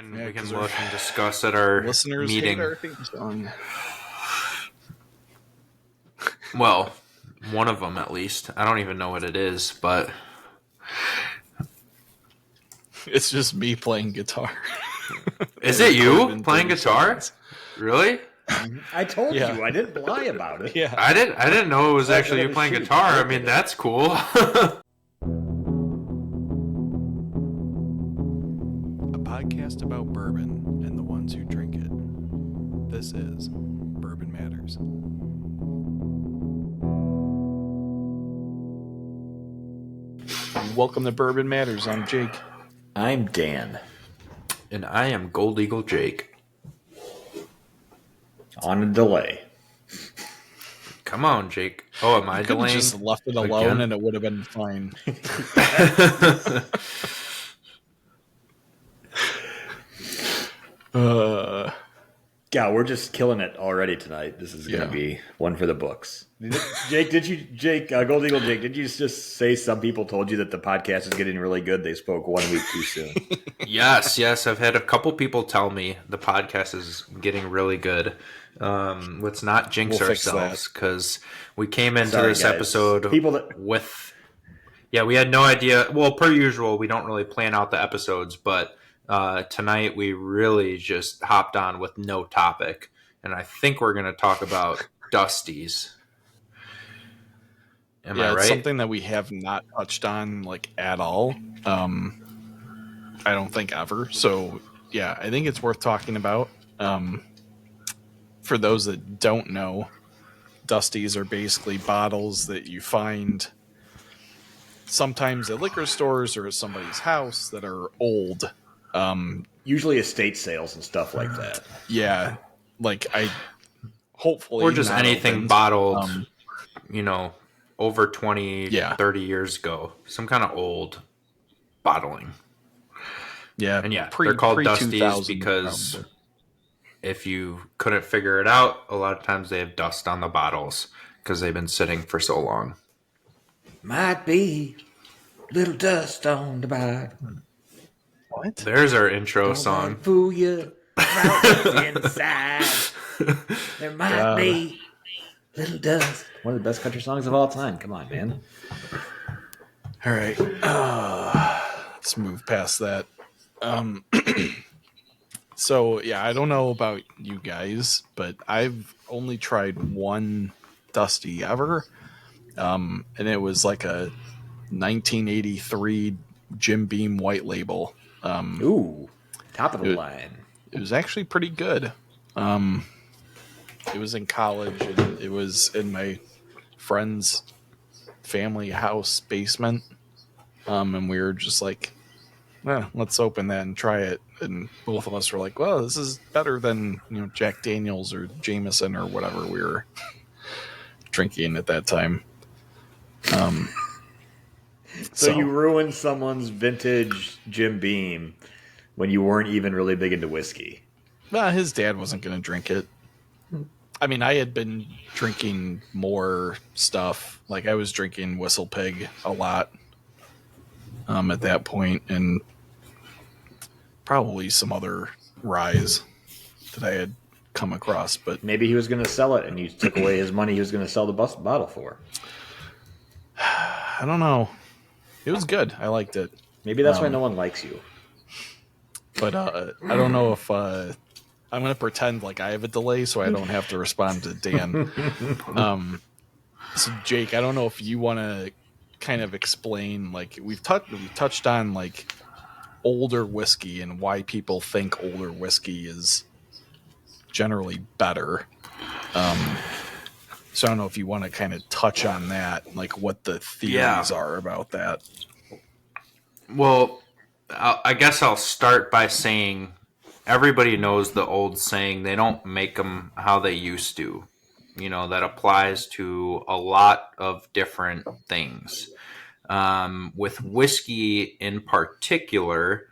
we can look and discuss at our listeners meeting. hate our theme song. Well, one of them at least. I don't even know what it is, but It's just me playing guitar. is it you playing guitar? Seconds. Really? I told you. I didn't lie about it. Yeah. I didn't know it was That's actually you another playing shoot. guitar. I mean, that's cool. A podcast about bourbon and the ones who drink it. This is Bourbon Matters. Welcome to Bourbon Matters. I'm Jake. I'm Dan. And I am Gold Eagle Jake. On a delay. Come on, Jake. Oh, am I I could have delaying? just left it alone again? and it would have been fine. Yeah, we're just killing it already tonight. This is going to be one for the books. Gold Eagle Jake, did you just say some people told you that the podcast is getting really good? They spoke 1 week too soon. Yes. I've had a couple people tell me the podcast is getting really good. Let's not jinx ourselves because we came into this episode with... Yeah, we had no idea. Well, per usual, we don't really plan out the episodes, but tonight we really just hopped on with no topic. And I think we're going to talk about Dusties. Am I right? It's something that we have not touched on at all. I don't think ever. So yeah, I think it's worth talking about. For those that don't know, Dusties are basically bottles that you find sometimes at liquor stores or at somebody's house that are old. Usually estate sales and stuff like that. Yeah, hopefully, or just anything opened. bottled, over 20, 30 years ago. Some kind of old bottling. Yeah. And they're called Dusties because if you couldn't figure it out, a lot of times they have dust on the bottles because they've been sitting for so long. Might be little dust on the bottle. What? There's our intro song. Fool you inside. There might be little dust. One of the best country songs of all time. Come on, man. All right. Let's move past that. So, yeah, I don't know about you guys, but I've only tried one Dusty ever. And it was like a 1983 Jim Beam white label. Ooh, top of the line. It was actually pretty good. It was in college, and it was in my friend's family house basement. And we were just like, let's open that and try it. And both of us were like, well, this is better than Jack Daniels or Jameson or whatever we were drinking at that time. So you ruined someone's vintage Jim Beam when you weren't even really big into whiskey. Well, his dad wasn't going to drink it. I mean, I had been drinking more stuff. Like I was drinking Whistle Pig a lot at that point, and probably some other ryes that I had come across. But maybe he was going to sell it, and you took away his money he was going to sell the bottle for. I don't know. It was good. I liked it. Maybe that's why no one likes you. But I don't know if I'm going to pretend like I have a delay so I don't have to respond to Dan. So Jake, I don't know if you want to kind of explain, we've touched on older whiskey and why people think older whiskey is generally better. So I don't know if you want to kind of touch on that, what the theories are about that. Well, I guess I'll start by saying everybody knows the old saying, they don't make them how they used to. That applies to a lot of different things. With whiskey in particular,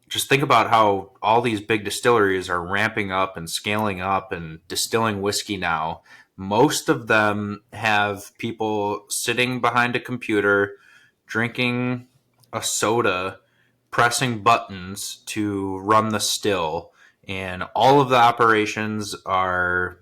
just think about how all these big distilleries are ramping up and scaling up and distilling whiskey now. Most of them have people sitting behind a computer drinking a soda, pressing buttons to run the still, and all of the operations are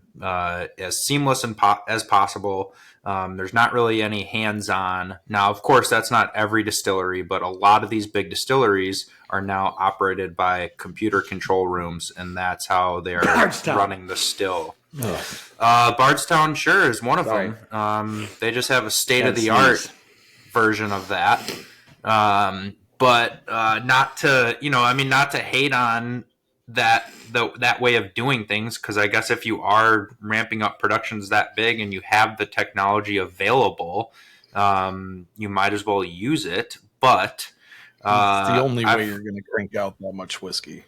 as seamless as possible. There's not really any hands-on. Now, of course, that's not every distillery, but a lot of these big distilleries are now operated by computer control rooms, and that's how they're Bardstown. running the still. Oh. Bardstown, sure, is one of Sorry. them. They just have a state-of-the-art version of that. But not to, not to hate on that way of doing things, because I guess if you are ramping up productions that big and you have the technology available, you might as well use it. But it's the only way you're going to crank out that much whiskey.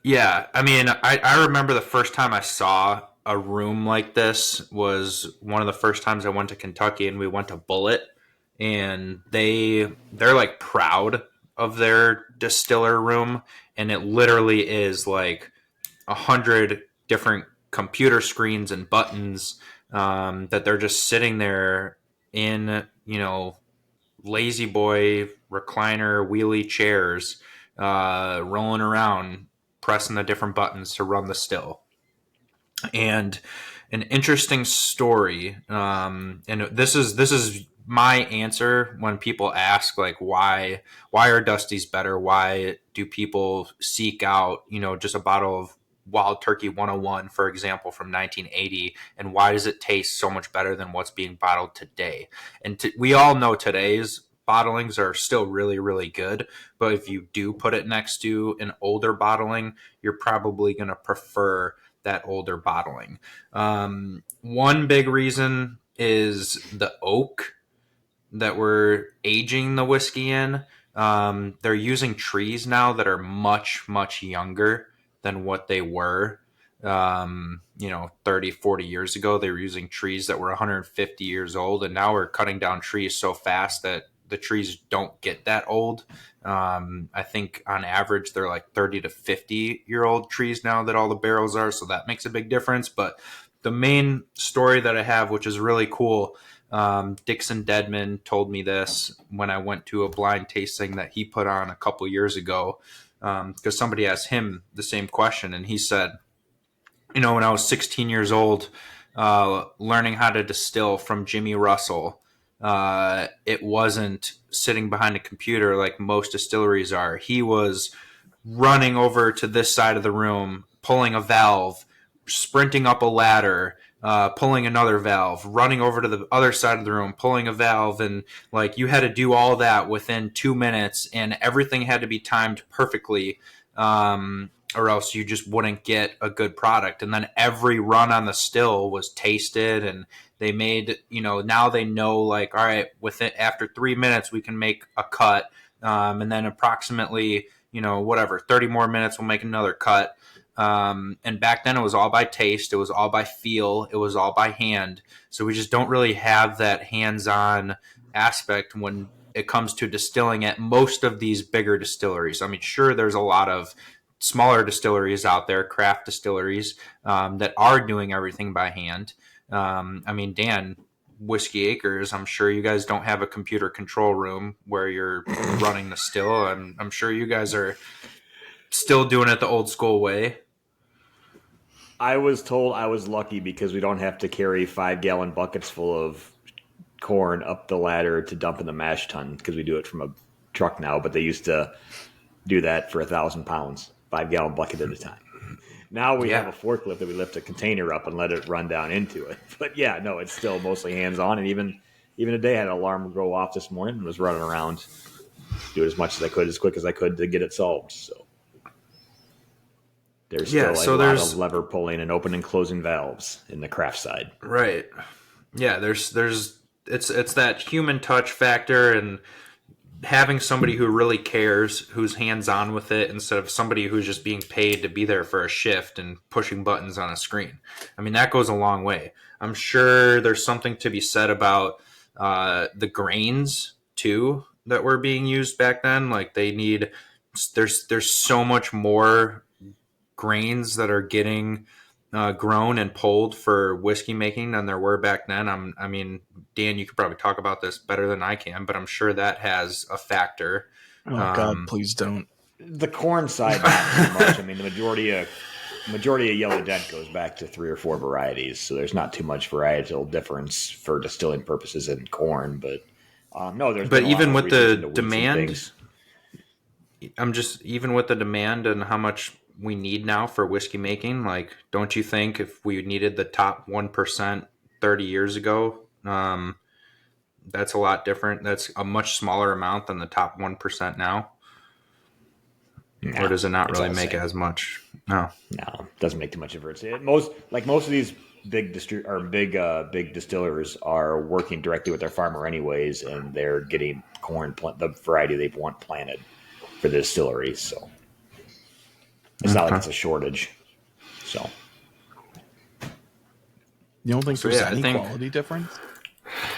Yeah, I mean, I remember the first time I saw a room like this was one of the first times I went to Kentucky, and we went to Bullet, and they're like proud of their distiller room, and it literally is like 100 different computer screens and buttons that they're just sitting there in, lazy boy recliner wheelie chairs, rolling around, pressing the different buttons to run the still. And an interesting story, and this is my answer when people ask, like, why are Dusties better? Why do people seek out, just a bottle of Wild Turkey 101, for example, from 1980, and why does it taste so much better than what's being bottled today? And we all know today's bottlings are still really, really good, but if you do put it next to an older bottling, you're probably going to prefer that older bottling. One big reason is the oak that we're aging the whiskey in. They're using trees now that are much, much younger than what they were 30, 40 years ago. They were using trees that were 150 years old, and now we're cutting down trees so fast that the trees don't get that old. I think on average they're like 30 to 50-year-old trees now that all the barrels are, so that makes a big difference. But the main story that I have, which is really cool, Dixon Deadman told me this when I went to a blind tasting that he put on a couple years ago, because somebody asked him the same question, and he said, when I was 16 years old, learning how to distill from Jimmy Russell, it wasn't sitting behind a computer like most distilleries are. He was running over to this side of the room, pulling a valve, sprinting up a ladder, pulling another valve, running over to the other side of the room, pulling a valve, and like you had to do all that within 2 minutes, and everything had to be timed perfectly, or else you just wouldn't get a good product. And then every run on the still was tasted, and they made, now they know, like, all right, after 3 minutes we can make a cut, and then approximately 30 more minutes we'll make another cut. And back then it was all by taste, it was all by feel, it was all by hand. So we just don't really have that hands-on aspect when it comes to distilling at most of these bigger distilleries. I mean, sure, there's a lot of smaller distilleries out there, craft distilleries, that are doing everything by hand. I mean, Dan, Whiskey Acres, I'm sure you guys don't have a computer control room where you're running the still. I'm sure you guys are still doing it the old school way. I was told I was lucky because we don't have to carry 5-gallon buckets full of corn up the ladder to dump in the mash tun, because we do it from a truck now, but they used to do that for 1,000 pounds, 5-gallon bucket at a time. Now we have a forklift that we lift a container up and let it run down into it. But yeah, no, it's still mostly hands-on. And even today I had an alarm go off this morning and was running around, do it as much as I could, as quick as I could to get it solved. So there's still a lot of lever pulling and opening and closing valves in the craft side. Right. Yeah, it's that human touch factor, and having somebody who really cares, who's hands-on with it, instead of somebody who's just being paid to be there for a shift and pushing buttons on a screen. I mean, that goes a long way. I'm sure there's something to be said about the grains too that were being used back then. Like there's so much more grains that are getting grown and pulled for whiskey making than there were back then. I mean, Dan, you could probably talk about this better than I can, but I'm sure that has a factor. Oh God, please don't. The corn side, not too much. I mean, the majority of Yellow Dent goes back to 3 or 4 varieties, so there's not too much varietal difference for distilling purposes in corn. But no, there's But been a lot even more with research the into wheats and demand, things. even with the demand and how much we need now for whiskey making, like, don't you think if we needed the top 1% 30 years ago, that's a lot different? That's a much smaller amount than the top 1% now. Or No, does it not it's really all the make same. as much? No. No, doesn't make too much difference. Most of these big distillers are working directly with their farmer anyways, and they're getting the variety they want planted for the distillery. So it's not like Okay. it's a shortage. So You don't think So there's yeah, I any think quality difference?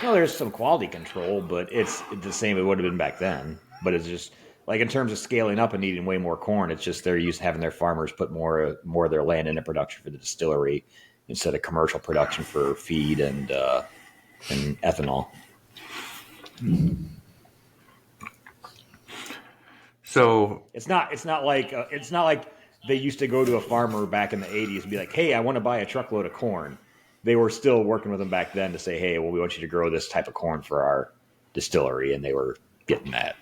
well, there's some quality control, but it's the same it would have been back then. But it's just like in terms of scaling up and needing way more corn, it's just they're used to having their farmers put more of their land into production for the distillery instead of commercial production for feed and ethanol. so. It's not like they used to go to a farmer back in the 80s and be like, "Hey, I want to buy a truckload of corn." They were still working with them back then to say, "Hey, well, we want you to grow this type of corn for our distillery," and they were getting that.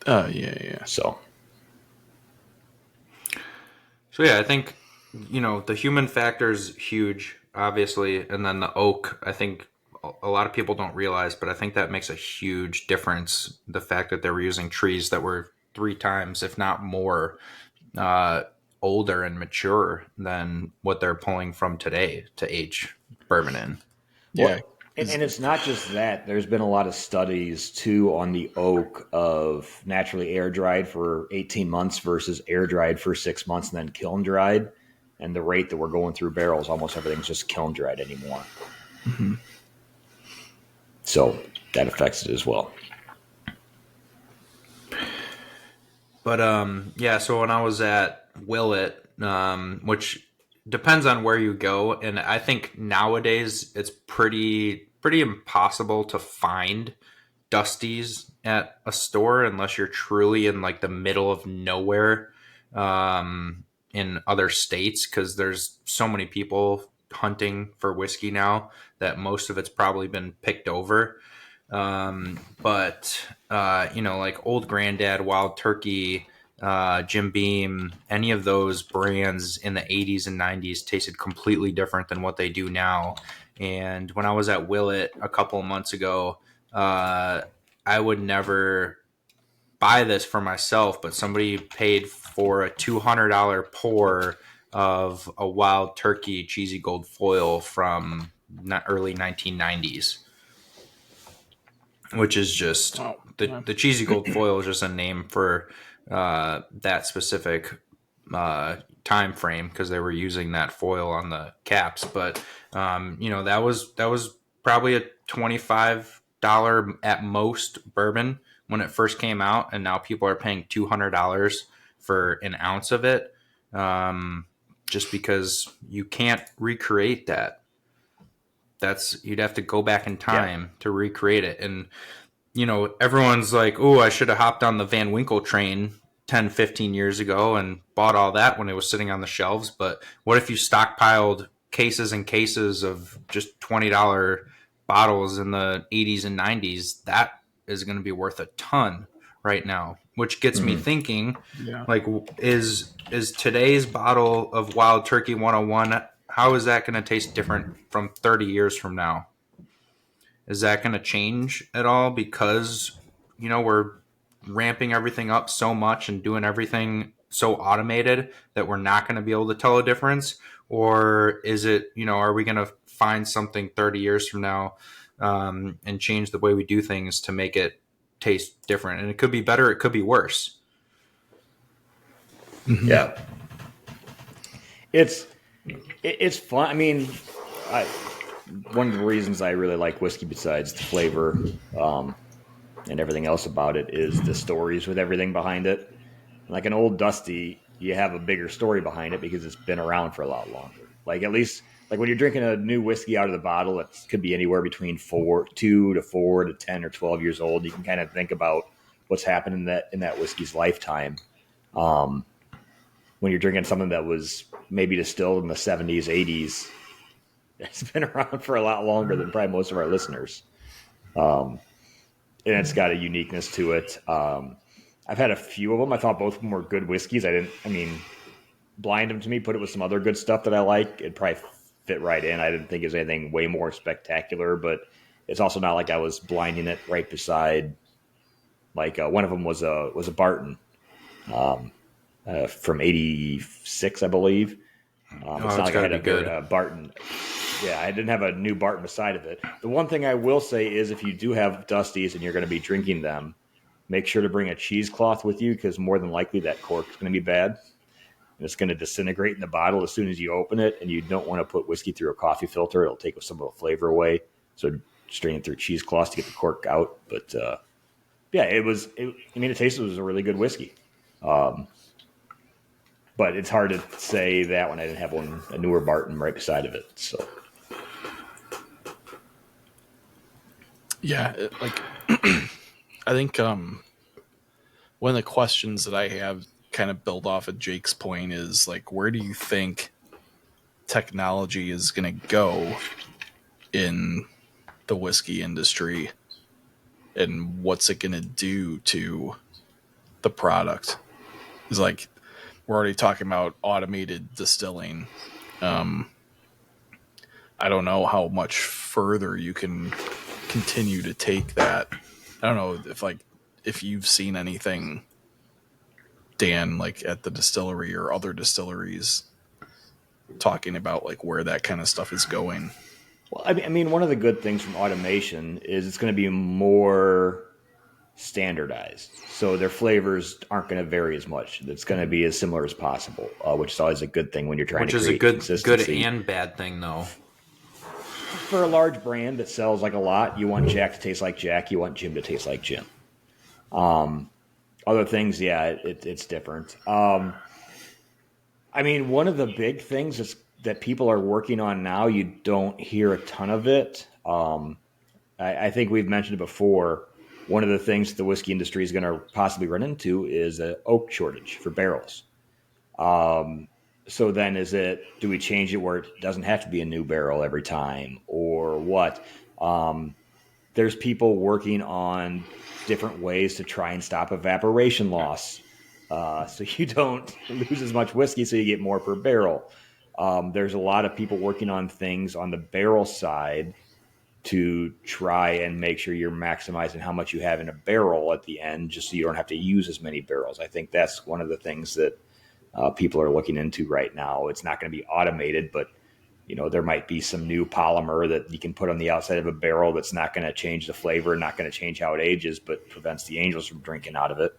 Yeah. So So yeah, I think the human factor is huge, obviously, and then the oak. I think a lot of people don't realize, but I think that makes a huge difference. The fact that they were using trees that were 3 times, if not more, uh, older and mature than what they're pulling from today to age bourbon in. Yeah. well, and it's not just that. There's been a lot of studies too on the oak of naturally air dried for 18 months versus air dried for 6 months and then kiln dried. And the rate that we're going through barrels, almost everything's just kiln dried anymore. Mm-hmm. So that affects it as well. But yeah. So when I was at Willet, which depends on where you go, and I think nowadays it's pretty impossible to find Dusties at a store unless you're truly in like the middle of nowhere, in other states, because there's so many people hunting for whiskey now that most of it's probably been picked over. But like Old Granddad, Wild Turkey, Jim Beam, any of those brands in the 80s and 90s tasted completely different than what they do now. And when I was at Willet a couple of months ago, I would never buy this for myself, but somebody paid for a $200 pour of a Wild Turkey cheesy gold foil from early 1990s, which is just Oh, the cheesy gold foil is just a name for that specific time frame because they were using that foil on the caps. But that was probably a $25 at most bourbon when it first came out, and now people are paying $200 for an ounce of it, just because you can't recreate that. You'd have to go back in time to recreate it. And everyone's like, oh, I should have hopped on the Van Winkle train 10, 15 years ago and bought all that when it was sitting on the shelves. But what if you stockpiled cases and cases of just $20 bottles in the 80s and 90s? That is going to be worth a ton right now, which gets me thinking, yeah. like, is today's bottle of Wild Turkey 101, how is that going to taste different from 30 years from now? Is that going to change at all because we're ramping everything up so much and doing everything so automated that we're not going to be able to tell a difference? Or is it, are we going to find something 30 years from now, and change the way we do things to make it taste different? And it could be better, it could be worse. Yeah, it's fun. I mean, one of the reasons I really like whiskey, besides the flavor and everything else about it, is the stories with everything behind it. Like an old Dusty, you have a bigger story behind it because it's been around for a lot longer. Like at least, like when you're drinking a new whiskey out of the bottle, it could be anywhere between 2 to 4 to 10 or 12 years old. You can kind of think about what's happened in that whiskey's lifetime. Um, when you're drinking something that was maybe distilled in the 70s, 80s, it's been around for a lot longer than probably most of our listeners. Um, and it's got a uniqueness to it. I've had a few of them. I thought both of them were good whiskeys. I mean, blind them to me, put it with some other good stuff that I like, it'd probably fit right in. I didn't think it was anything way more spectacular, but it's also not like I was blinding it right beside. Like one of them was a Barton from '86, I believe. It's Oh, not it's like I got to had be a very good. Barton. Yeah, I didn't have a new Barton beside of it. The one thing I will say is if you do have Dusties and you're going to be drinking them, make sure to bring a cheesecloth with you because more than likely that cork is going to be bad. And it's going to disintegrate in the bottle as soon as you open it. And you don't want to put whiskey through a coffee filter. It'll take some of the flavor away. So strain it through cheesecloth to get the cork out. But yeah, I mean, it tasted was a really good whiskey. Um, but it's hard to say that when I didn't have a newer Barton right beside of it. So Yeah, like I think one of the questions that I have kind of build off of Jake's point is like, where do you think technology is going to go in the whiskey industry, and what's it going to do to the product? It's like we're already talking about automated distilling. Um, I don't know how much further you can continue to take that. I don't know if you've seen anything, Dan, like at the distillery or other distilleries talking about like where that kind of stuff is going. well, I mean, one of the good things from automation is it's going to be more standardized. So their flavors aren't going to vary as much. It's going to be as similar as possible, which is always a good thing when you're trying to Which is a create good consistency. and bad thing, though. For a large brand that sells like a lot, you want Jack to taste like Jack. You want Jim to taste like Jim. Other things, yeah, it's different. I mean, one of the big things is that people are working on now. You don't hear a ton of it. I think we've mentioned it before. One of the things the whiskey industry is going to possibly run into is an oak shortage for barrels. So then do we change it where it doesn't have to be a new barrel every time or what? There's people working on different ways to try and stop evaporation loss. So you don't lose as much whiskey, so you get more per barrel. There's a lot of people working on things on the barrel side to try and make sure you're maximizing how much you have in a barrel at the end, just so you don't have to use as many barrels. I think that's one of the things that people are looking into right now. It's not going to be automated, but there might be some new polymer that you can put on the outside of a barrel that's not going to change the flavor, not going to change how it ages, but prevents the angels from drinking out of it.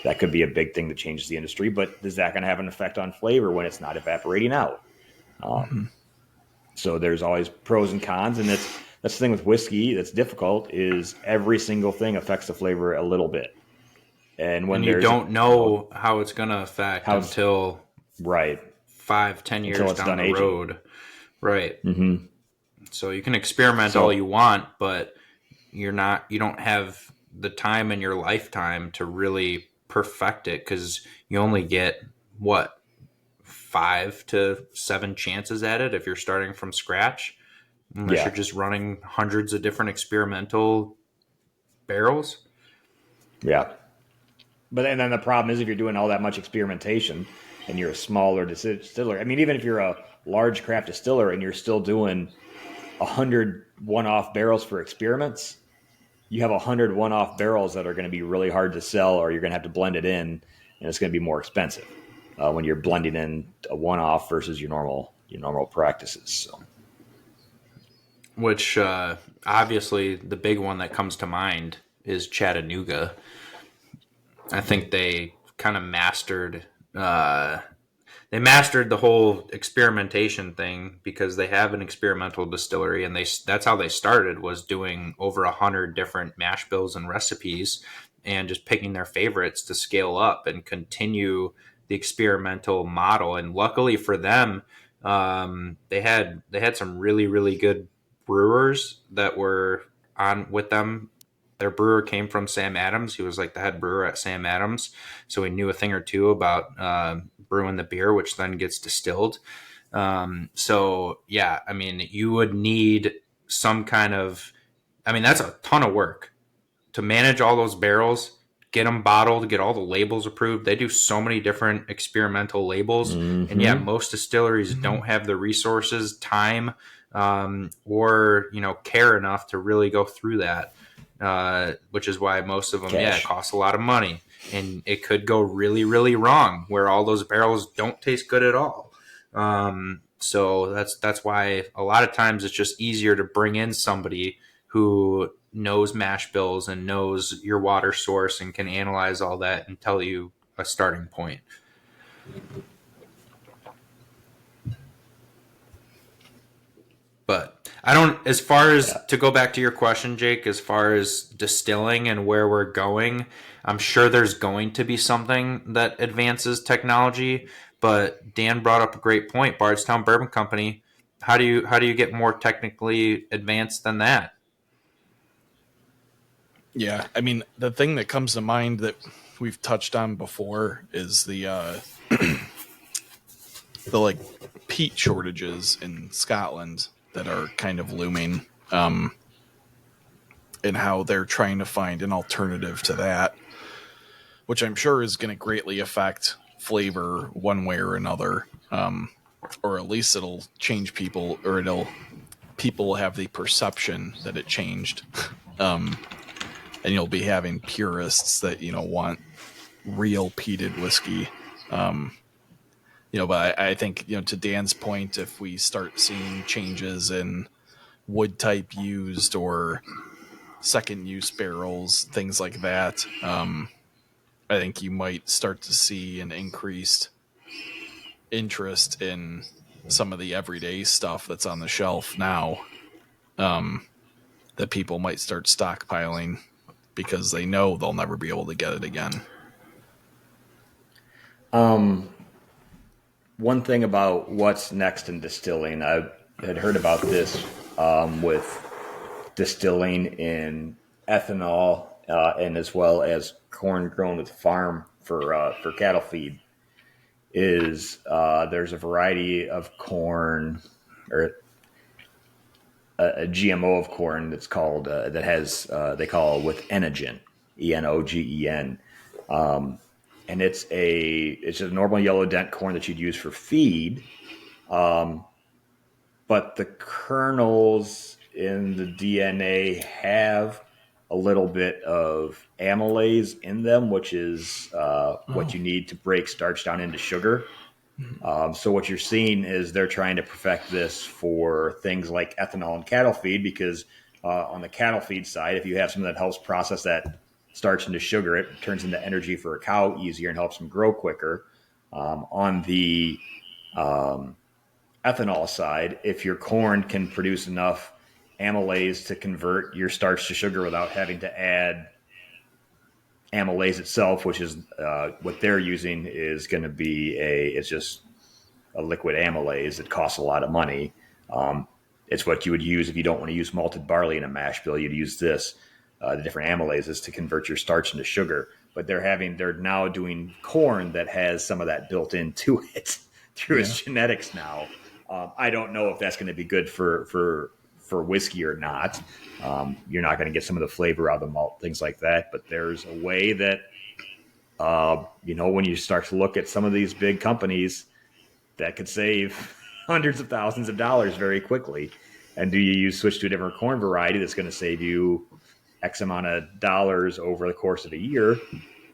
That could be a big thing that changes the industry, but is that going to have an effect on flavor when it's not evaporating out? Mm-hmm. So there's always pros and cons, and that's the thing with whiskey that's difficult is every single thing affects the flavor a little bit. And when And you there's don't know how it's going to affect how's until right 5, 10 until years it's down done the aging. road. Right. Mm-hmm. So you can experiment all So you want, but you don't have the time in your lifetime to really perfect it because you only get what 5 to 7 chances at it if you're starting from scratch, unless yeah, you're just running hundreds of different experimental barrels. yeah. But and then the problem is if you're doing all that much experimentation and you're a smaller distiller. I mean, even if you're a large craft distiller and you're still doing 100 one-off barrels for experiments, you have 100 one-off barrels that are going to be really hard to sell, or you're going to have to blend it in, and it's going to be more expensive when you're blending in a one-off versus your normal practices. So Which obviously the big one that comes to mind is Chattanooga. I think they kind of uh, mastered the whole experimentation thing because they have an experimental distillery, and that's how they started, was doing over 100 different mash bills and recipes and just picking their favorites to scale up and continue the experimental model. And luckily for them, they had some really really good brewers that were on with them their brewer came from Sam Adams. He was like the head brewer at Sam Adams, so he knew a thing or two about brewing the beer, which then gets distilled. So yeah, I mean, you would need some kind of, I mean, that's a ton of work to manage all those barrels, get them bottled, get all the labels approved. They do so many different experimental labels. And yeah, most distilleries don't have the resources, time, or, care enough to really go through that. Which is why most of them, it costs a lot of money, and it could go really, really wrong where all those barrels don't taste good at all. So that's why a lot of times it's just easier to bring in somebody who knows mash bills and knows your water source and can analyze all that and tell you a starting point. But I don't, as far as to go back to your question, Jake, as far as distilling and where we're going, I'm sure there's going to be something that advances technology. But Dan brought up a great point. Bardstown Bourbon Company. How do you get more technically advanced than that? Yeah, I mean, the thing that comes to mind that we've touched on before is the the like peat shortages in Scotland that are kind of looming, and how they're trying to find an alternative to that, which I'm sure is going to greatly affect flavor one way or another, or at least it'll change people, or people have the perception that it changed. And you'll be having purists that, want real peated whiskey. But I think, to Dan's point, if we start seeing changes in wood type used or second use barrels, things like that, I think you might start to see an increased interest in some of the everyday stuff that's on the shelf now, that people might start stockpiling because they know they'll never be able to get it again. One thing about what's next in distilling, I had heard about this with distilling in ethanol and as well as corn grown with farm for cattle feed. Is there's a variety of corn or a GMO of corn that's called that has they call with enogen, Enogen, and it's a normal yellow dent corn that you'd use for feed, but the kernels in the DNA have a little bit of amylase in them, which is what you need to break starch down into sugar. So what you're seeing is they're trying to perfect this for things like ethanol and cattle feed, because on the cattle feed side, if you have something that helps process that starch into sugar, it turns into energy for a cow easier and helps them grow quicker. On the ethanol side, if your corn can produce enough amylase to convert your starch to sugar without having to add amylase itself, which is what they're using, is going to be it's just a liquid amylase. It costs a lot of money. It's what you would use if you don't want to use malted barley in a mash bill. You'd use this, the different amylases, to convert your starch into sugar. But they're now doing corn that has some of that built into it through its genetics now. I don't know if that's going to be good for whiskey or not. You're not going to get some of the flavor out of the malt, things like that. But there's a way that, when you start to look at some of these big companies that could save hundreds of thousands of dollars very quickly. And do you switch to a different corn variety that's going to save you X amount of dollars over the course of a year?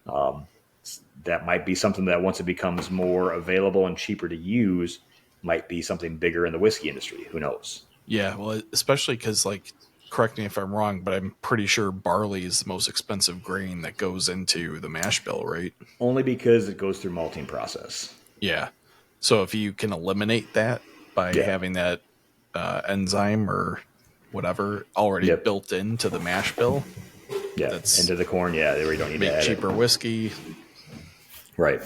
That might be something that, once it becomes more available and cheaper to use, might be something bigger in the whiskey industry. Who knows? Yeah, well, especially because, correct me if I'm wrong, but I'm pretty sure barley is the most expensive grain that goes into the mash bill, right? Only because it goes through malting process. Yeah. So if you can eliminate that by having that enzyme or whatever already built into the mash bill, that's into the corn, where you don't need to add cheaper whiskey. Right.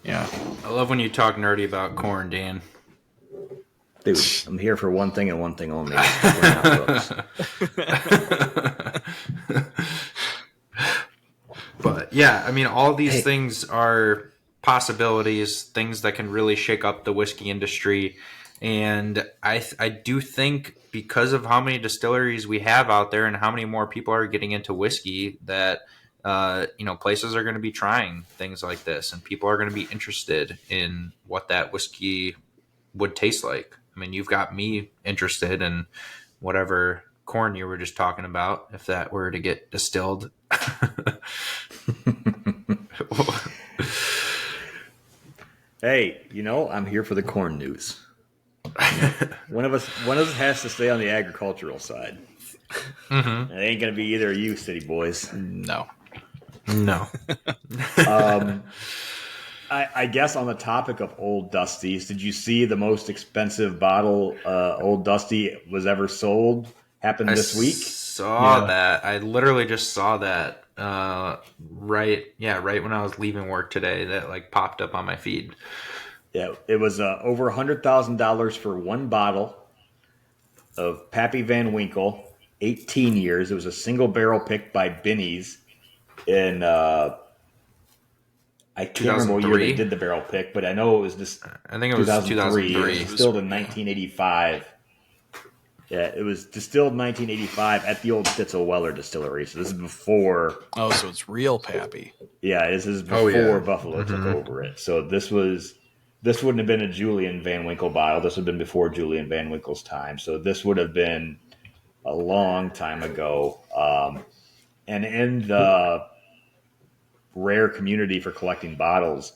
Yeah. I love when you talk nerdy about corn, Dan. Dude, I'm here for one thing and one thing only. yeah, I mean, all these things are possibilities, things that can really shake up the whiskey industry. And I do think because of how many distilleries we have out there and how many more people are getting into whiskey, that places are going to be trying things like this, and people are going to be interested in what that whiskey would taste like. I mean, you've got me interested in whatever corn you were just talking about, if that were to get distilled. Hey, I'm here for the corn news. One of us has to stay on the agricultural side. Mm-hmm. It ain't gonna be either of you, city boys. No. I guess on the topic of Old Dusties, did you see the most expensive bottle Old Dusty was ever sold happened this week? Saw that. I literally just saw that right when I was leaving work today. That like popped up on my feed. Yeah, it was over $100,000 for one bottle of Pappy Van Winkle, 18 years. It was a single barrel picked by Binny's in I can't remember what year they did the barrel pick, but I know it was just I think it was 2003. It was distilled in 1985. Yeah, it was distilled in 1985 at the old Stitzel Weller distillery. So this is before. Oh, so it's real Pappy. Yeah, this is before Buffalo took over it. So this wouldn't have been a Julian Van Winkle bottle. This would have been before Julian Van Winkle's time. So this would have been a long time ago. And in the rare community for collecting bottles,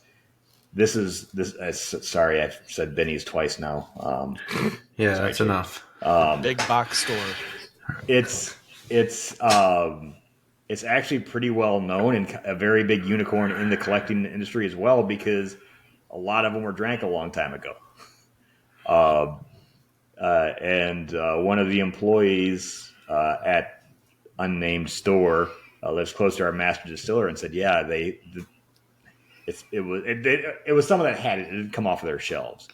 sorry, I've said Benny's twice now. That's enough. Big box store. It's actually pretty well known and a very big unicorn in the collecting industry as well, because a lot of them were drank a long time ago. And one of the employees at unnamed store lives close to our master distiller and said, yeah, it was someone that had it. It didn't come off of their shelves.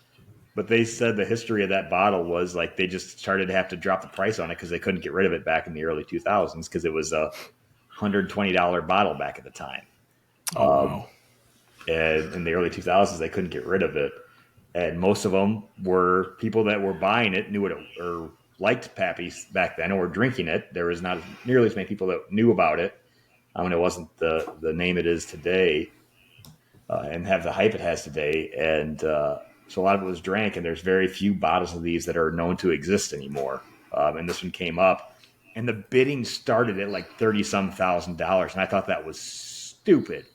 But they said the history of that bottle was like they just started to have to drop the price on it because they couldn't get rid of it back in the early 2000s because it was a $120 bottle back at the time. Wow. And in the early 2000s, they couldn't get rid of it. And most of them were people that were buying it, knew it, or liked Pappy's back then, or were drinking it. There was not nearly as many people that knew about it. I mean, it wasn't the name it is today and have the hype it has today. And so a lot of it was drank, and there's very few bottles of these that are known to exist anymore. And this one came up, and the bidding started at like $30-some thousand, and I thought that was stupid.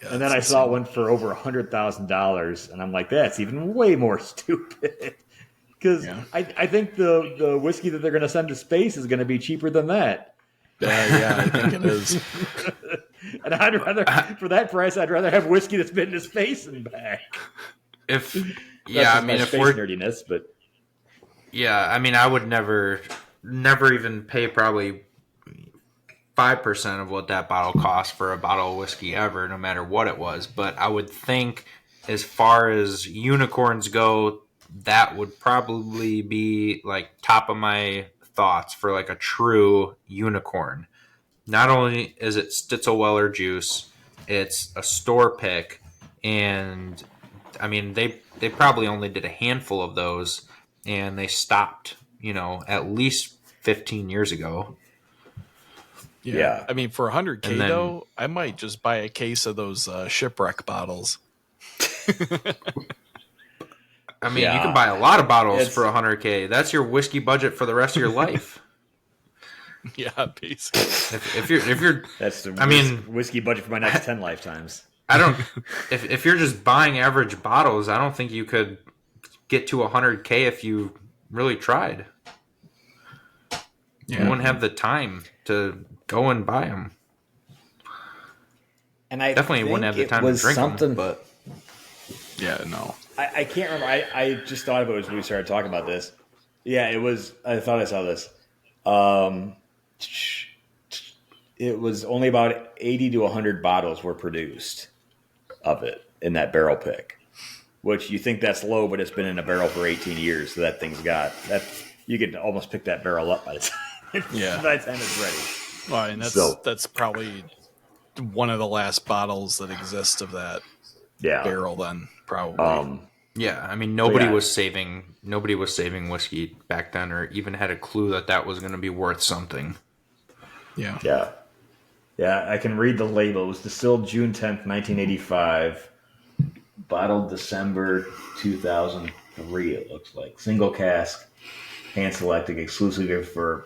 Yeah, and then I saw one for over $100,000, and I'm like, that's even way more stupid. Because I think the whiskey that they're going to send to space is going to be cheaper than that. I think it is. And I'd rather, for that price, I'd rather have whiskey that's been to space and back. If space we're nerdiness, but I would never even pay probably 5% of what that bottle cost for a bottle of whiskey ever, no matter what it was. But I would think, as far as unicorns go, that would probably be like top of my thoughts for like a true unicorn. Not only is it Stitzel Weller juice, it's a store pick, and I mean they probably only did a handful of those, and they stopped, at least 15 years ago. Yeah. I mean, for $100K though, I might just buy a case of those shipwreck bottles. I mean, you can buy a lot of bottles for $100K. That's your whiskey budget for the rest of your life. Yeah, basically. If you're that's the whiskey budget for my next 10 lifetimes. If you're just buying average bottles, I don't think you could get to $100K if you really tried. Yeah. You wouldn't have the time to go and buy them. And I definitely wouldn't have the time to drink them. But yeah, no. I can't remember. I just thought of it as we started talking about this. Yeah, it was. I thought I saw this. It was only about 80 to 100 bottles were produced of it in that barrel pick, which you think that's low, but it's been in a barrel for 18 years. So that thing's got that. You could almost pick that barrel up by the time. By the time it's ready. Well, and that's probably one of the last bottles that exist of that Yeah. barrel. Then probably. Yeah, I mean nobody yeah. was saving whiskey back then, or even had a clue that was going to be worth something. Yeah. Yeah. Yeah, I can read the label. It was distilled June 10th, 1985. Bottled December 2003, it looks like. Single cask, hand selected, exclusively for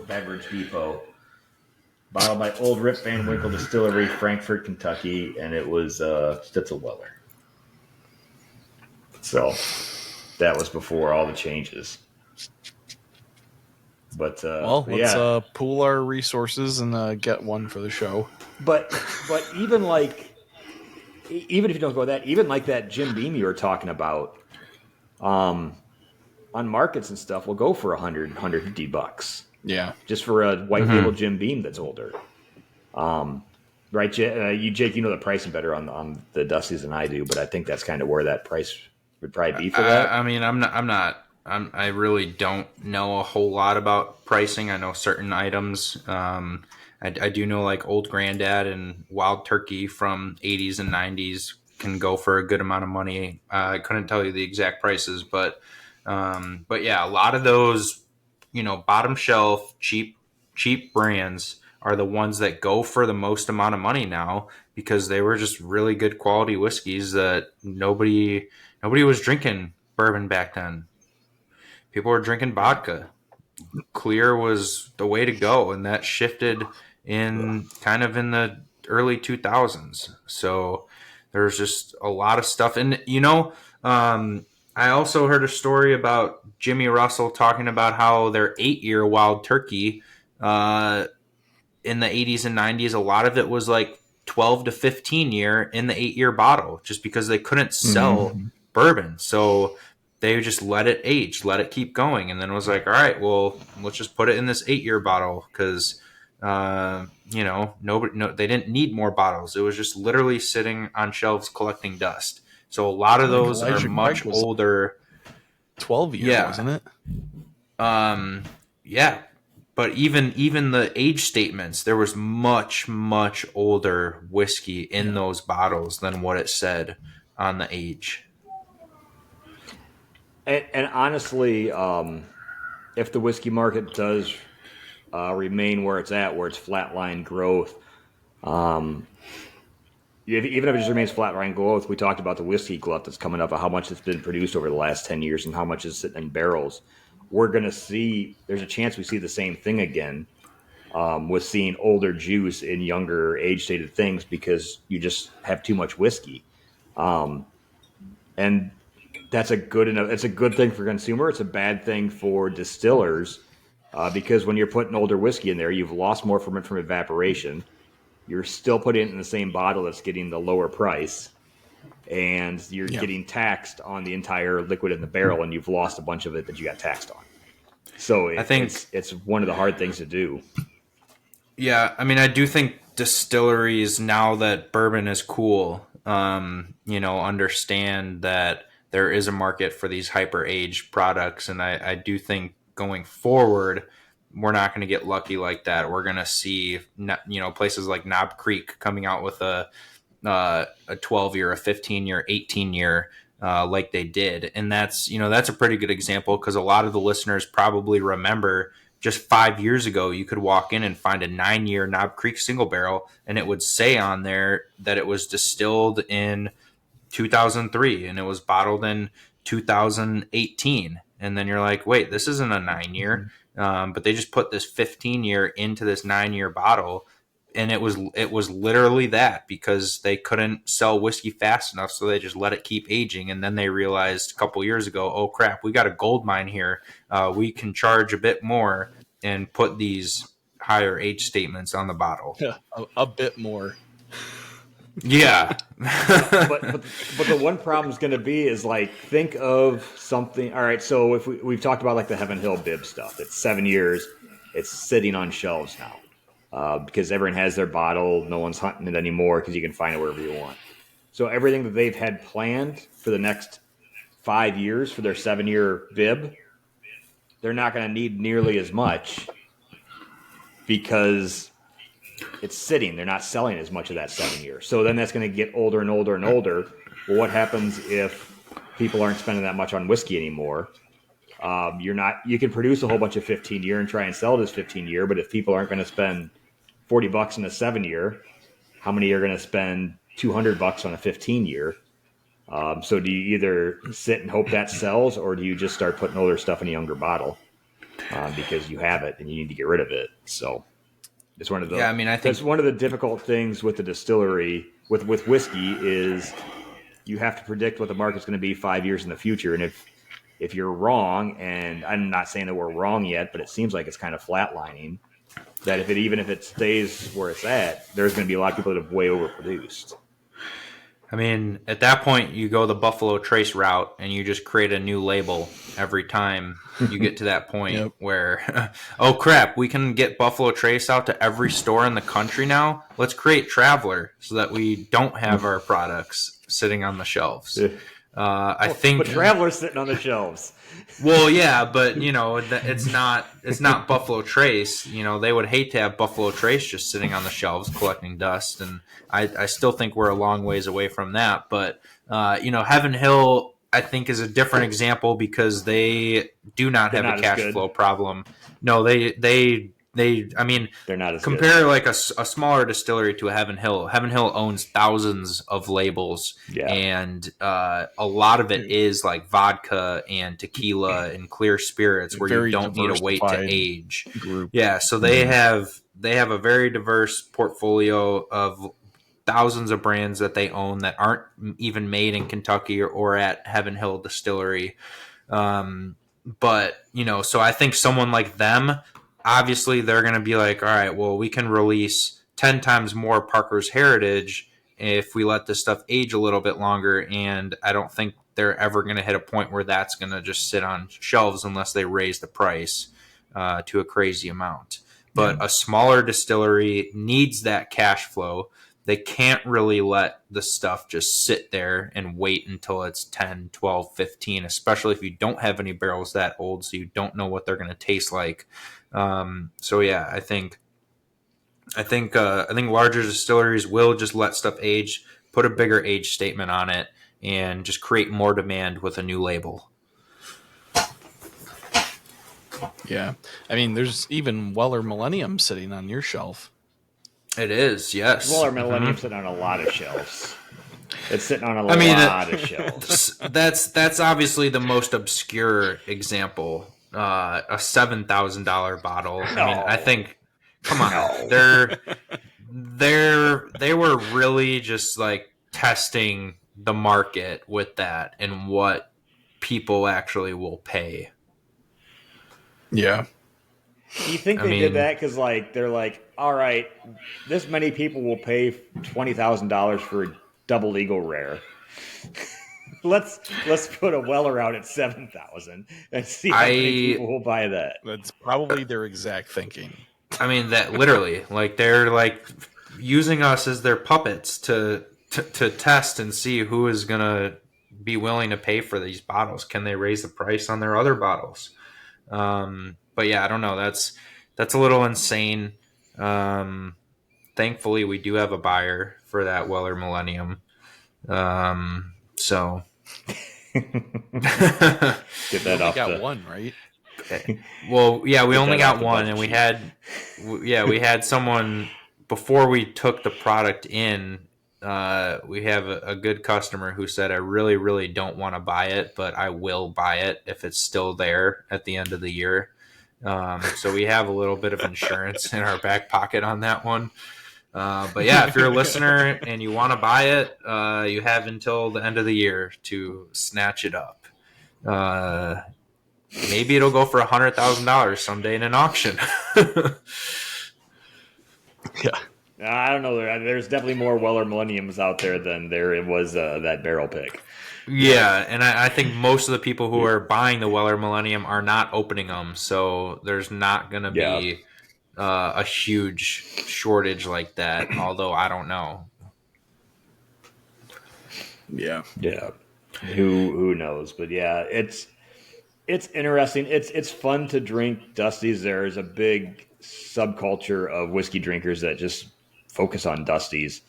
Beverage Depot. Bottled by Old Rip Van Winkle Distillery, Frankfort, Kentucky, and it was Stitzelweller. So that was before all the changes. But Well, let's yeah. pool our resources and get one for the show. But even if you don't go that, even like that Jim Beam you were talking about, on markets and stuff, will go for $100-$150 Yeah. just for a white label Jim Beam that's older. Right, Jake, you know the pricing better on the Dusties than I do, but I think that's kind of where that price would probably be for that. I mean, I really don't know a whole lot about pricing. I know certain items. I do know like Old Granddad and Wild Turkey from 80s and 90s can go for a good amount of money. I couldn't tell you the exact prices, but yeah, a lot of those, bottom shelf cheap brands are the ones that go for the most amount of money now because they were just really good quality whiskeys that nobody was drinking bourbon back then. People were drinking vodka. Clear was the way to go, and that shifted in kind of in the early 2000s. So there's just a lot of stuff. And, I also heard a story about Jimmy Russell talking about how their 8-year Wild Turkey in the 80s and 90s, a lot of it was like 12 to 15 year in the 8-year bottle just because they couldn't sell bourbon. So they just let it age, let it keep going. And then it was like, all right, well, let's just put it in this 8-year bottle because, they didn't need more bottles. It was just literally sitting on shelves collecting dust. So a lot of those Elijah are much Craig was older. 12-year, Yeah. wasn't it? Yeah, but even the age statements, there was much older whiskey in those bottles than what it said on the age. And honestly, if the whiskey market does remain where it's at, where it's flatline growth, even if it just remains flatline growth, we talked about the whiskey glut that's coming up, of how much it's been produced over the last 10 years and how much is sitting in barrels. We're going to see, there's a chance we see the same thing again with seeing older juice in younger age stated things because you just have too much whiskey. And that's it's a good thing for consumer. It's a bad thing for distillers because when you're putting older whiskey in there, you've lost more from it from evaporation. You're still putting it in the same bottle that's getting the lower price, and you're getting taxed on the entire liquid in the barrel, and you've lost a bunch of it that you got taxed on. So I think it's one of the hard things to do. Yeah, I mean, I do think distilleries, now that bourbon is cool, understand that there is a market for these hyper aged products, and I do think going forward, we're not going to get lucky like that. We're going to see, places like Knob Creek coming out with a 12-year, a 15-year, 18-year. Like they did, and that's a pretty good example because a lot of the listeners probably remember just 5 years ago, you could walk in and find a 9-year Knob Creek single barrel, and it would say on there that it was distilled in 2003 and it was bottled in 2018. And then you're like, wait, this isn't a 9-year, but they just put this 15-year into this 9-year bottle, and it was literally that because they couldn't sell whiskey fast enough, so they just let it keep aging. And then they realized a couple years ago, oh crap, we got a gold mine here. We can charge a bit more and put these higher age statements on the bottle. Yeah, a bit more. Yeah. but the one problem is going to be is like, think of something. All right, so if we've talked about like the Heaven Hill bib stuff, it's 7 years, it's sitting on shelves now. Because everyone has their bottle. No one's hunting it anymore because you can find it wherever you want. So everything that they've had planned for the next 5 years for their 7-year bib, they're not going to need nearly as much because it's sitting. They're not selling as much of that 7 year. So then that's going to get older and older and older. Well, what happens if people aren't spending that much on whiskey anymore? You're not. You can produce a whole bunch of 15 year and try and sell it as 15 year, but if people aren't going to spend $40 in a 7 year, how many are going to spend $200 on a 15 year? So do you either sit and hope that sells, or do you just start putting older stuff in a younger bottle because you have it and you need to get rid of it? So it's one of the. Yeah, I mean, I think that's one of the difficult things with the distillery with whiskey is you have to predict what the market's going to be 5 years in the future, and if you're wrong, and I'm not saying that we're wrong yet, but it seems like it's kind of flatlining. That even if it stays where it's at, there's going to be a lot of people that have way overproduced. I mean, at that point, you go the Buffalo Trace route and you just create a new label every time you get to that point where, oh crap, we can get Buffalo Trace out to every store in the country now. Let's create Traveler so that we don't have our products sitting on the shelves. I think, but Traveler's sitting on the shelves. Well, yeah, but it's not Buffalo Trace. They would hate to have Buffalo Trace just sitting on the shelves collecting dust, and I still think we're a long ways away from that. But Heaven Hill, I think, is a different example because they do not have a cash flow problem. No, I mean, they're not as compare good. like a smaller distillery to a Heaven Hill. Heaven Hill owns thousands of labels, and a lot of it is like vodka and tequila and clear spirits where you don't need to wait to age. Group. Yeah, so they have a very diverse portfolio of thousands of brands that they own that aren't even made in Kentucky or at Heaven Hill Distillery. But so I think someone like them, obviously they're going to be like, all right, well, we can release 10 times more Parker's Heritage if we let this stuff age a little bit longer. And I don't think they're ever going to hit a point where that's going to just sit on shelves unless they raise the price to a crazy amount. But a smaller distillery needs that cash flow. They can't really let the stuff just sit there and wait until it's 10, 12, 15, especially if you don't have any barrels that old, so you don't know what they're going to taste like. So yeah, I think larger distilleries will just let stuff age, put a bigger age statement on it, and just create more demand with a new label. Yeah, I mean, there's even Weller Millennium sitting on your shelf. It is, yes. Weller Millennium sitting on a lot of shelves. It's sitting on a lot of shelves. That's obviously the most obscure example. A $7,000 bottle. I mean, I think, come on, they were really just like testing the market with that and what people actually will pay. Yeah. Do you think they did that because they're like, all right, this many people will pay $20,000 for a double eagle rare. Let's put a Weller out at $7,000 and see how many people will buy that. That's probably their exact thinking. I mean, that literally, like, they're like using us as their puppets to test and see who is gonna be willing to pay for these bottles. Can they raise the price on their other bottles? But yeah, I don't know. That's a little insane. Thankfully, we do have a buyer for that Weller Millennium. So get that off. Got one, right? Well, yeah, we only got one, and we had someone before we took the product in. We have a good customer who said, I really, really don't want to buy it, but I will buy it if it's still there at the end of the year. So we have a little bit of insurance in our back pocket on that one. But yeah, if you're a listener and you want to buy it, you have until the end of the year to snatch it up. Maybe it'll go for $100,000 someday in an auction. Yeah. I don't know. There's definitely more Weller Millenniums out there than there was that barrel pick. Yeah, and I think most of the people who are buying the Weller Millennium are not opening them, so there's not going to be a huge shortage like that, although I don't know. Yeah. Who knows? But yeah, it's interesting. It's fun to drink Dusties. There's a big subculture of whiskey drinkers that just focus on Dusties.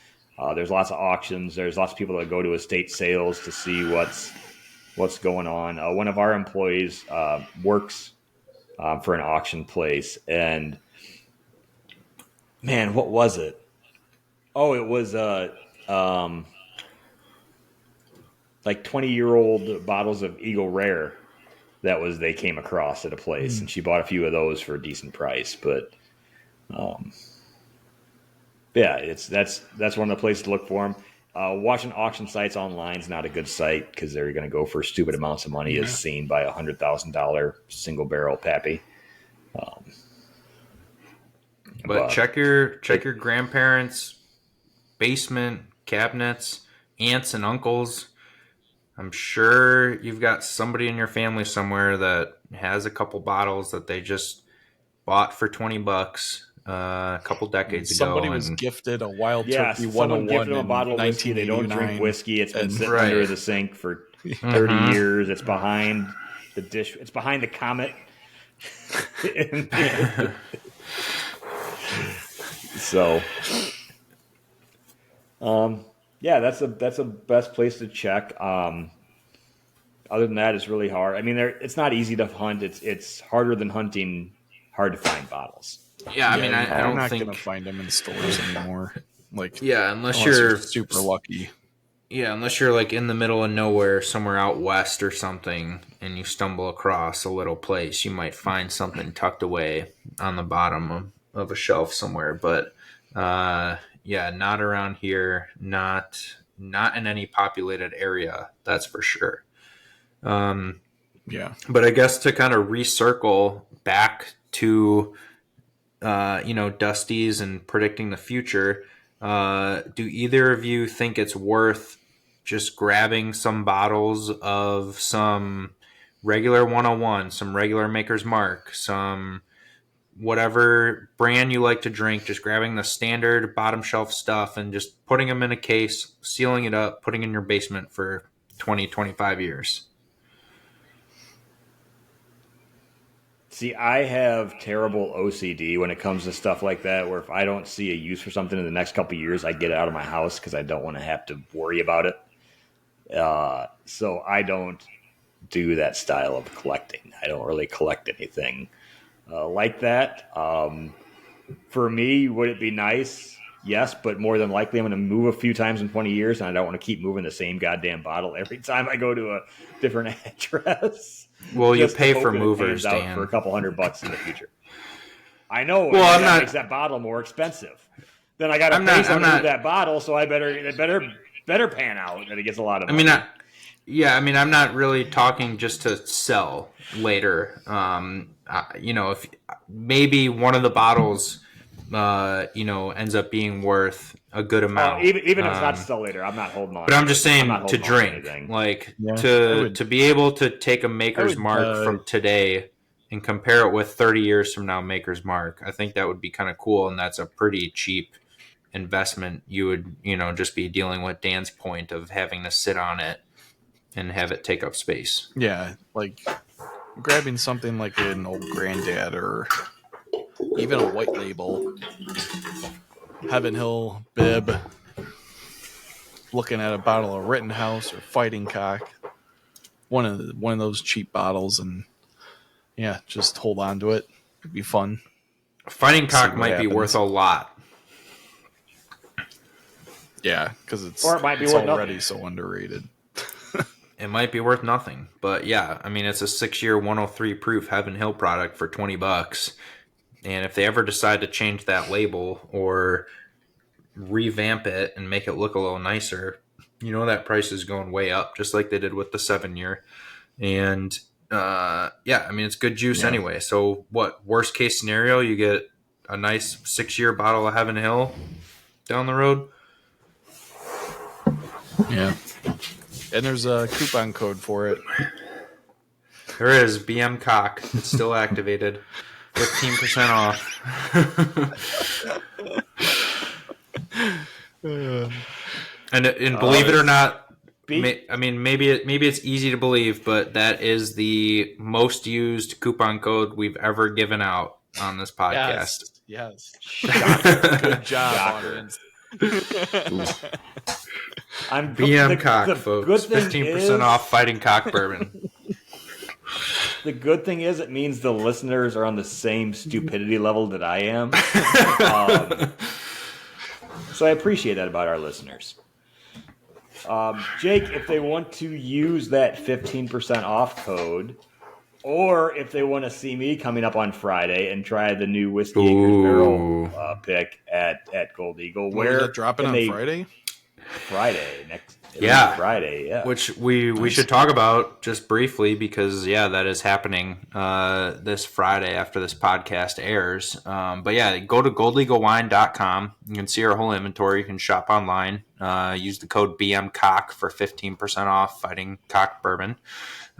There's lots of auctions. There's lots of people that go to estate sales to see what's going on. One of our employees works for an auction place, and man, what was it? Oh, it was like 20-year-old bottles of Eagle Rare they came across at a place, and she bought a few of those for a decent price. But yeah, that's one of the places to look for them. Watching auction sites online is not a good site because they're going to go for stupid amounts of money, as seen by $100,000 single barrel pappy. But check your grandparents' basement cabinets, aunts and uncles. I'm sure you've got somebody in your family somewhere that has a couple bottles that they just bought for $20 a couple decades ago. Somebody was gifted a Wild Turkey 101 someone gifted them a bottle of whiskey. They don't drink whiskey. It's been sitting under the sink for 30 years. It's behind the dish. It's behind the Comet. So, yeah, that's the best place to check. Other than that, it's really hard. I mean, it's not easy to hunt. It's harder than hunting hard to find bottles. Yeah, I mean, I don't not think gonna find them in stores anymore. Like, unless you're super lucky. Yeah, unless you're like in the middle of nowhere, somewhere out west or something, and you stumble across a little place, you might find something tucked away on the bottom of a shelf somewhere. But not around here, not in any populated area, that's for sure. But I guess to kind of recircle back to Dusties and predicting the future, do either of you think it's worth just grabbing some bottles of some regular 101, some regular Maker's Mark, some whatever brand you like to drink, just grabbing the standard bottom shelf stuff and just putting them in a case, sealing it up, putting it in your basement for 20, 25 years? See, I have terrible OCD when it comes to stuff like that, where if I don't see a use for something in the next couple of years, I get it out of my house because I don't want to have to worry about it. So I don't do that style of collecting. I don't really collect anything like that. For me, would it be nice? Yes, but more than likely I'm going to move a few times in 20 years, and I don't want to keep moving the same goddamn bottle every time I go to a different address. Well, you pay for movers, out Dan, for a couple $100 in the future. I know. Well, that makes that bottle more expensive. Then I got to pay someone to move that bottle, so it better pan out that it gets a lot of money. I'm not really talking just to sell later. If maybe one of the bottles, ends up being worth a good amount. Even if it's not to sell later, I'm not holding on. But I'm just saying to drink, to be able to take a Maker's Mark from today and compare it with 30 years from now Maker's Mark. I think that would be kind of cool, and that's a pretty cheap investment. You would, just be dealing with Dan's point of having to sit on it and have it take up space. Yeah, like grabbing something like an old Granddad or even a white label Heaven Hill bib, looking at a bottle of Rittenhouse or Fighting Cock, one of those cheap bottles, and just hold on to it. It'd be fun. Fighting Cock might be worth a lot. Yeah, because it's already so underrated. It might be worth nothing, but it's a 6-year 103 proof Heaven Hill product for $20. And if they ever decide to change that label or revamp it and make it look a little nicer, that price is going way up, just like they did with the 7-year. And it's good juice anyway. So what, worst case scenario, you get a nice 6-year bottle of Heaven Hill down the road? Yeah. And there's a coupon code for it. There is, BM Cock. It's still activated. 15% off. And believe it or not, maybe it's easy to believe, but that is the most used coupon code we've ever given out on this podcast. Yes. Shocker. Good job, Shocker. audience. BM Cock, the folks. Good thing 15% is, off Fighting Cock Bourbon. the good thing is, it means the listeners are on the same stupidity level that I am. So I appreciate that about our listeners. Jake, if they want to use that 15% off code, or if they want to see me coming up on Friday and try the new Whiskey Acres Barrel pick at Gold Eagle, Where is it dropping on Friday? Friday, yeah. Which we should talk about just briefly because, that is happening this Friday after this podcast airs. But yeah, go to goldeaglewine.com. You can see our whole inventory. You can shop online. Use the code BMCOCK for 15% off Fighting Cock Bourbon.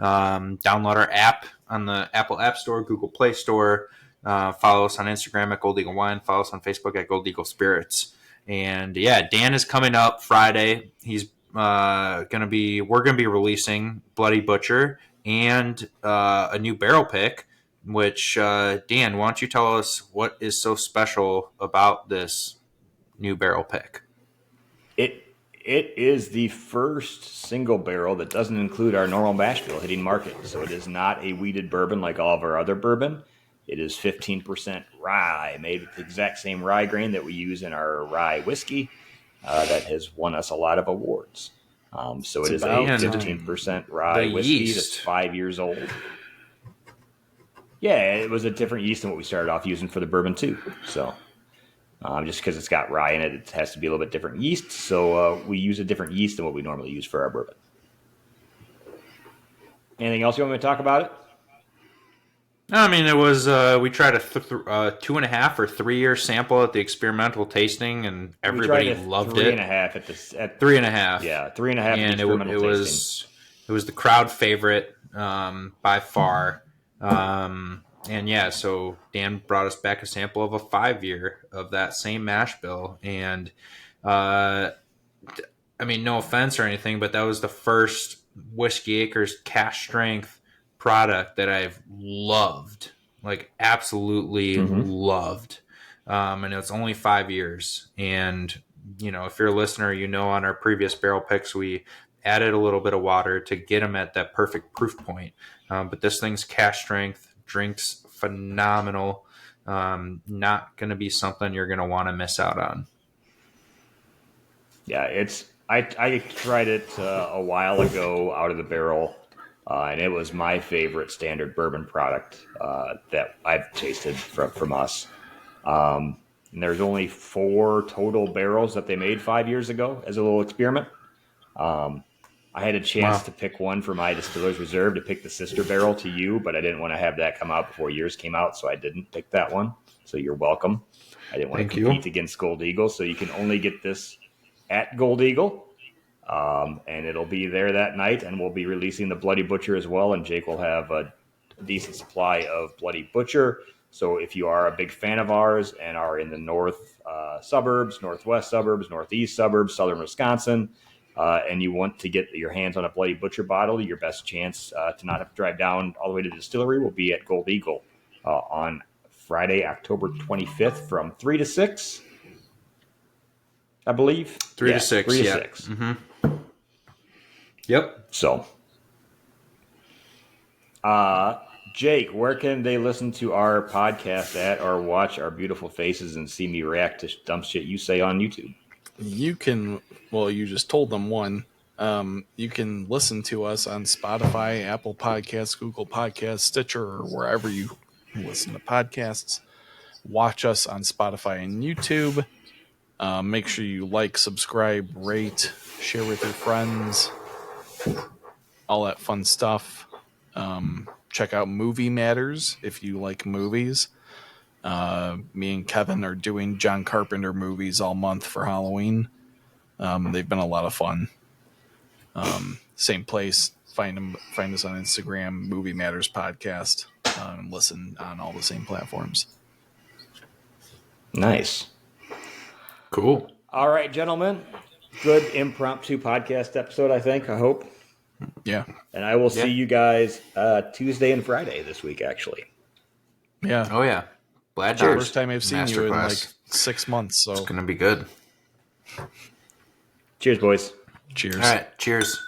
Download our app on the Apple App Store, Google Play Store. Follow us on Instagram at Gold Eagle Wine. Follow us on Facebook at Gold Eagle Spirits. And Dan is coming up Friday. He's we're gonna be releasing Bloody Butcher and a new barrel pick. Which Dan, why don't you tell us what is so special about this new barrel pick? It is the first single barrel that doesn't include our normal mash bill hitting market. So it is not a wheated bourbon like all of our other bourbon. It is 15% rye, made with the exact same rye grain that we use in our rye whiskey that has won us a lot of awards. So it is a 15% rye whiskey that's 5 years old. Yeah, it was a different yeast than what we started off using for the bourbon too. So just because it's got rye in it, it has to be a little bit different yeast. So we use a different yeast than what we normally use for our bourbon. Anything else you want me to talk about it? I mean, it was we tried a 2.5 or 3 year sample at the experimental tasting, and everybody loved it. 3.5 at 3.5. Yeah, 3.5. And it was the crowd favorite by far. So Dan brought us back a sample of a 5 year of that same mash bill, and I mean, no offense or anything, but that was the first Whiskey Acres cask strength product that I've loved, like absolutely loved. And it's only 5 years. And, if you're a listener, on our previous barrel picks, we added a little bit of water to get them at that perfect proof point. But this thing's cask strength, drinks phenomenal. Not going to be something you're going to want to miss out on. Yeah, I tried it a while ago out of the barrel. And it was my favorite standard bourbon product that I've tasted from us. And there's only 4 total barrels that they made 5 years ago as a little experiment. I had a chance to pick one for my Distiller's Reserve to pick the sister barrel to you, but I didn't want to have that come out before yours came out, so I didn't pick that one. So you're welcome. I didn't want to compete against Gold Eagle, so you can only get this at Gold Eagle. And it'll be there that night, and we'll be releasing the Bloody Butcher as well, and Jake will have a decent supply of Bloody Butcher. So if you are a big fan of ours and are in the north suburbs, northwest suburbs, northeast suburbs, southern Wisconsin, and you want to get your hands on a Bloody Butcher bottle, your best chance to not have to drive down all the way to the distillery will be at Gold Eagle on Friday, October 25th from 3 to 6, I believe. 3 to 6, 3 to 6. Mm-hmm. Yep. So, Jake, where can they listen to our podcast at or watch our beautiful faces and see me react to dumb shit you say on YouTube? You can, you just told them one. You can listen to us on Spotify, Apple Podcasts, Google Podcasts, Stitcher, or wherever you listen to podcasts. Watch us on Spotify and YouTube. Make sure you like, subscribe, rate, share with your friends. All that fun stuff. Check out Movie Matters if you like movies. Me and Kevin are doing John Carpenter movies all month for Halloween. They've been a lot of fun. Same place. Find us on Instagram, Movie Matters Podcast, and listen on all the same platforms. Nice. Cool. All right, gentlemen. Good impromptu podcast episode, I think. I hope. Yeah. And I will see you guys Tuesday and Friday this week, actually. Yeah. Oh, yeah. Glad Cheers. First time I've seen you in like Masterclass. 6 months. So It's gonna be good. Cheers, boys. cheers. All right, cheers.